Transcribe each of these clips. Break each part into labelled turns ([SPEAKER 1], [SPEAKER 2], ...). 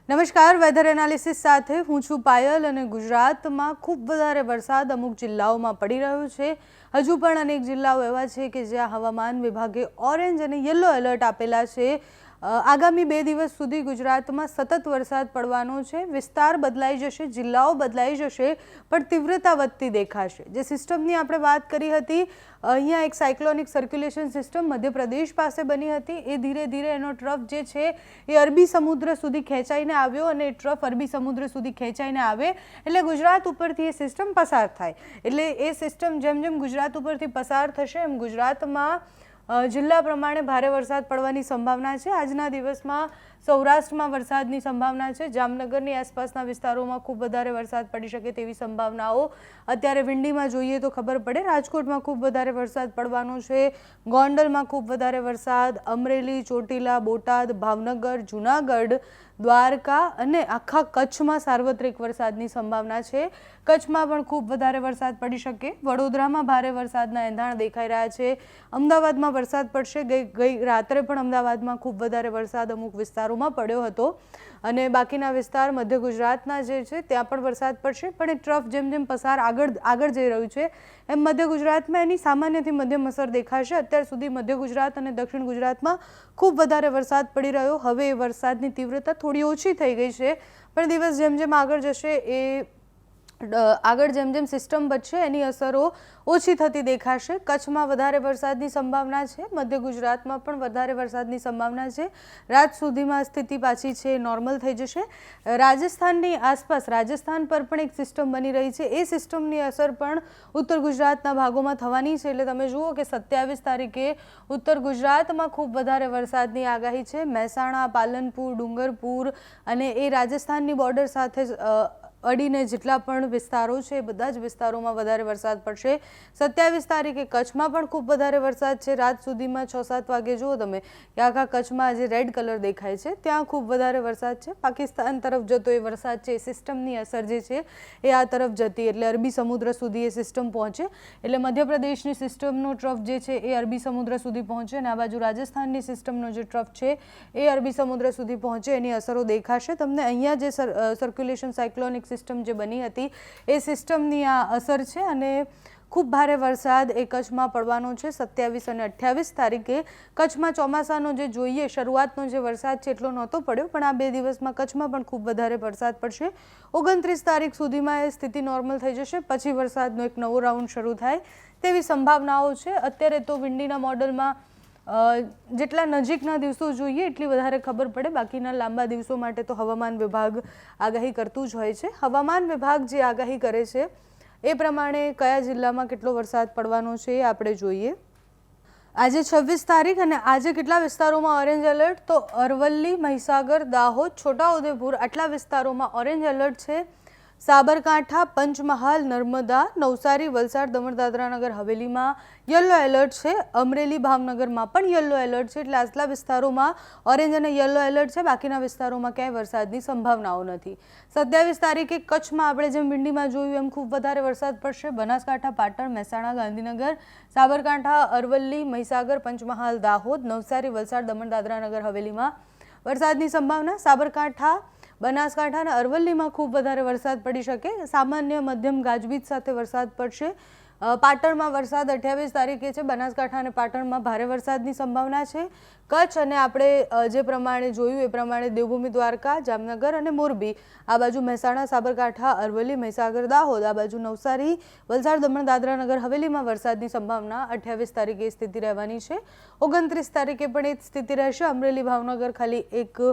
[SPEAKER 1] નમસ્કાર, weather analysis સાથે હું છું પાયલ અને ગુજરાતમાં ખૂબ વધારે વરસાદ અમુક જિલ્લાઓમાં પડી રહ્યો છે। હજુ પણ અનેક જિલ્લાઓ એવા છે કે જ્યાં હવામાન વિભાગે ઓરેન્જ અને યલો એલર્ટ આપેલા છે। આગામી 2 દિવસ સુધી ગુજરાતમાં સતત વરસાદ પડવાનો છે। વિસ્તાર બદલાઈ જશે, જિલ્લાઓ બદલાઈ જશે, પણ તીવ્રતા વધતી દેખાશે। જે સિસ્ટમની આપણે વાત કરી હતી, અહીંયા એક સાયક્લોનિક સર્ક્યુલેશન સિસ્ટમ મધ્યપ્રદેશ પાસે બની હતી। એ ધીરે ધીરે એનો ટ્રફ જે છે એ અરબી સમુદ્ર સુધી ખેંચાઈને આવ્યો અને ટ્રફ અરબી સમુદ્ર સુધી ખેંચાઈને આવે એટલે ગુજરાત ઉપરથી એ સિસ્ટમ પસાર થાય। એટલે એ સિસ્ટમ જેમ જેમ ગુજરાત ઉપરથી પસાર થશે એમ ગુજરાતમાં જિલ્લા પ્રમાણે ભારે વરસાદ પડવાની સંભાવના છે। આજના દિવસમાં સૌરાષ્ટ્રમાં વરસાદની સંભાવના છે। જામનગરની આસપાસના વિસ્તારોમાં ખૂબ વધારે વરસાદ પડી શકે તેવી સંભાવનાઓ અત્યારે વિંડીમાં જોઈએ તો ખબર પડે। રાજકોટમાં ખૂબ વધારે વરસાદ પડવાનો છે, ગોંડલમાં ખૂબ વધારે વરસાદ, અમરેલી, ચોટીલા, બોટાદ, ભાવનગર, જૂનાગઢ, દ્વારકા અને આખા કચ્છમાં સાર્વત્રિક વરસાદની સંભાવના છે। કચ્છમાં પણ ખૂબ વધારે વરસાદ પડી શકે। વડોદરામાં ભારે વરસાદના એંધાણ દેખાઈ રહ્યા છે। અમદાવાદમાં વરસાદ પડશે। ગઈ રાત્રે પણ અમદાવાદમાં ખૂબ વધારે વરસાદ અમુક વિસ્તારોમાં પડ્યો હતો અને બાકીના વિસ્તાર મધ્ય ગુજરાતના જે છે ત્યાં પણ વરસાદ પડશે। પણ એ ટ્રફ જેમ જેમ પસાર આગળ જઈ રહ્યું છે એમ મધ્ય ગુજરાતમાં એની સામાન્યથી મધ્યમ અસર દેખાશે। અત્યાર સુધી મધ્ય ગુજરાત અને દક્ષિણ ગુજરાતમાં ખૂબ વધારે વરસાદ પડી રહ્યો, હવે એ વરસાદની તીવ્રતા થોડી ઓછી થઈ ગઈ છે, પણ દિવસ જેમ જેમ આગળ જશે આગળ જેમ જેમ સિસ્ટમ બચશે એની અસરો ઓછી થતી દેખાશે। કચ્છમાં વધારે વરસાદની સંભાવના છે, મધ્ય ગુજરાતમાં પણ વધારે વરસાદની સંભાવના છે। રાત સુધીમાં સ્થિતિ પાછી છે નોર્મલ થઈ જશે। રાજસ્થાનની આસપાસ રાજસ્થાન પર પણ એક સિસ્ટમ બની રહી છે, એ સિસ્ટમની અસર પણ ઉત્તર ગુજરાતના ભાગોમાં થવાની છે। એટલે તમે જુઓ કે 27 તારીખે ઉત્તર ગુજરાતમાં ખૂબ વધારે વરસાદની આગાહી છે। મહેસાણા, પાલનપુર, ડુંગરપુર અને એ રાજસ્થાનની બોર્ડર સાથે અડીને જેટલા પણ વિસ્તારો છે એ બધા જ વિસ્તારોમાં વધારે વરસાદ પડશે। 27 તારીખે કચ્છમાં પણ ખૂબ વધારે વરસાદ છે। રાત સુધીમાં 6-7 વાગે જુઓ તમે કે આખા કચ્છમાં જે રેડ કલર દેખાય છે ત્યાં ખૂબ વધારે વરસાદ છે। પાકિસ્તાન તરફ જતો એ વરસાદ છે, સિસ્ટમની અસર જે છે એ આ તરફ જતી એટલે અરબી સમુદ્ર સુધી એ સિસ્ટમ પહોંચે એટલે મધ્યપ્રદેશની સિસ્ટમનો ટ્રફ જે છે એ અરબી સમુદ્ર સુધી પહોંચે અને આ બાજુ રાજસ્થાનની સિસ્ટમનો જે ટ્રફ છે એ અરબી સમુદ્ર સુધી પહોંચે એની અસરો દેખાશે તમને। અહીંયા જે સર્ક્યુલેશન સાયક્લોનિક સિસ્ટમ જે બની હતી એ સિસ્ટમની આ અસર છે અને ખૂબ ભારે વરસાદ એ કચ્છમાં પડવાનો છે 27 અને 28 તારીખે। કચ્છમાં ચોમાસાનો જે જોઈએ શરૂઆતનો જે વરસાદ છે એટલો નહોતો પડ્યો, પણ આ 2 દિવસમાં કચ્છમાં પણ ખૂબ વધારે વરસાદ પડશે। 29 તારીખ સુધીમાં એ સ્થિતિ નોર્મલ થઈ જશે, પછી વરસાદનો એક નવો રાઉન્ડ શરૂ થાય તેવી સંભાવનાઓ છે। અત્યારે તો વિંડીના મોડલમાં જેટલા નજીકના દિવસો જોઈએ એટલી વધારે ખબર પડે, બાકીના લાંબા દિવસો માટે તો હવામાન વિભાગ આગાહી કરતું જ હોય છે। હવામાન વિભાગ જે આગાહી કરે છે એ પ્રમાણે કયા જિલ્લામાં કેટલો વરસાદ પડવાનો છે એ આપણે જોઈએ। આજે 26 તારીખ અને આજે કેટલા વિસ્તારોમાં ઓરેન્જ એલર્ટ, તો અરવલ્લી, મહીસાગર, દાહોદ, છોટાઉદેપુર આટલા વિસ્તારોમાં ઓરેન્જ એલર્ટ છે। સાબરકાંઠા, પંચમહાલ, નર્મદા, નવસારી, વલસાડ, દમણ, દાદરા નગર હવેલીમાં યલો એલર્ટ છે। અમરેલી, ભાવનગરમાં પણ યલો એલર્ટ છે એટલે આટલા વિસ્તારોમાં ઓરેન્જ અને યલો એલર્ટ છે, બાકીના વિસ્તારોમાં ક્યાંય વરસાદની સંભાવનાઓ નથી। 27 તારીખે કચ્છમાં આપણે જેમ વિંડીમાં જોયું એમ ખૂબ વધારે વરસાદ પડશે। બનાસકાંઠા, પાટણ, મહેસાણા, ગાંધીનગર, સાબરકાંઠા, અરવલ્લી, મહીસાગર, પંચમહાલ, દાહોદ, નવસારી, વલસાડ, દમણ, દાદરા નગર હવેલીમાં વરસાદની સંભાવના। સાબરકાંઠા, બનાસકાંઠા અને અરવલ્લીમાં ખૂબ વધારે વરસાદ પડી શકે, સામાન્ય મધ્યમ ગાજવીજ સાથે વરસાદ પડશે। પાટણમાં વરસાદ 28 તારીખે છે, બનાસકાંઠા અને પાટણમાં ભારે વરસાદની સંભાવના છે। કચ્છ અને આપણે જે પ્રમાણે જોયું એ પ્રમાણે દેવભૂમિ દ્વારકા, જામનગર અને મોરબી, આ બાજુ મહેસાણા, સાબરકાંઠા, અરવલ્લી, મહીસાગર, દાહોદ, આ બાજુ નવસારી, વલસાડ, દમણ, દાદરા નગર હવેલીમાં વરસાદની સંભાવના 28 તારીખે સ્થિતિ રહેવાની છે। 29 તારીખે પણ એ સ્થિતિ રહેશે। અમરેલી, ભાવનગર ખાલી એક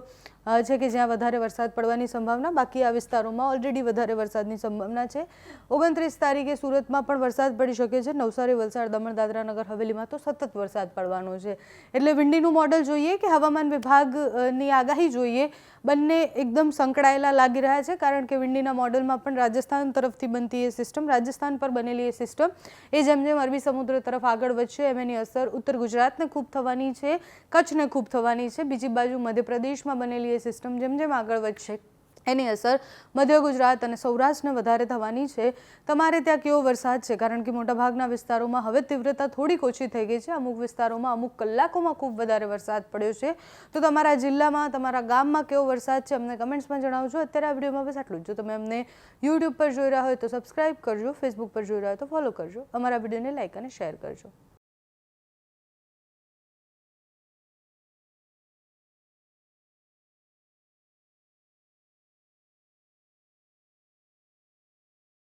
[SPEAKER 1] છે કે જ્યાં વધારે વરસાદ પડવાની સંભાવના, બાકી આ વિસ્તારોમાં ઓલરેડી વધારે વરસાદની સંભાવના છે। 29 તારીખે સુરતમાં પણ વરસાદ પડી શકે છે। નવસારી, વલસાડ, દમણ, દાદરા નગર હવેલીમાં તો સતત વરસાદ પડવાનો છે। એટલે વિંડીનું મોડલ જોઈએ કે હવામાન વિભાગની આગાહી જોઈએ, બંને એકદમ સંકળાયેલા લાગી રહ્યા છે, કારણ કે વિંડીના મોડલમાં પણ રાજસ્થાન તરફથી બનતી એ સિસ્ટમ, રાજસ્થાન પર બનેલી એ સિસ્ટમ એ જેમ જેમ અરબી સમુદ્ર તરફ આગળ વધશે એમ એની અસર ઉત્તર ગુજરાતને ખૂબ થવાની છે, કચ્છને ખૂબ થવાની છે। બીજી બાજુ મધ્યપ્રદેશમાં બનેલી એ સિસ્ટમ જેમ જેમ આગળ વધશે એની અસર મધ્ય ગુજરાત અને સૌરાષ્ટ્રને વધારે થવાની છે। તમારે ત્યાં કેવો વરસાદ છે? કારણ કે મોટાભાગના વિસ્તારોમાં હવે તીવ્રતા થોડીક ઓછી થઈ ગઈ છે। અમુક વિસ્તારોમાં અમુક કલાકોમાં ખૂબ વધારે વરસાદ પડ્યો છે। તો તમારા જિલ્લામાં, તમારા ગામમાં કેવો વરસાદ છે અમને કમેન્ટ્સમાં જણાવજો। અત્યારે આ વિડીયોમાં બસ આટલું જ। જો તમે અમને યુટ્યુબ પર જોઈ રહ્યા હોય તો સબસ્ક્રાઇબ કરજો, ફેસબુક પર જોઈ રહ્યા હોય તો ફોલો કરજો, અમારા વિડીયોને લાઇક અને શેર કરજો।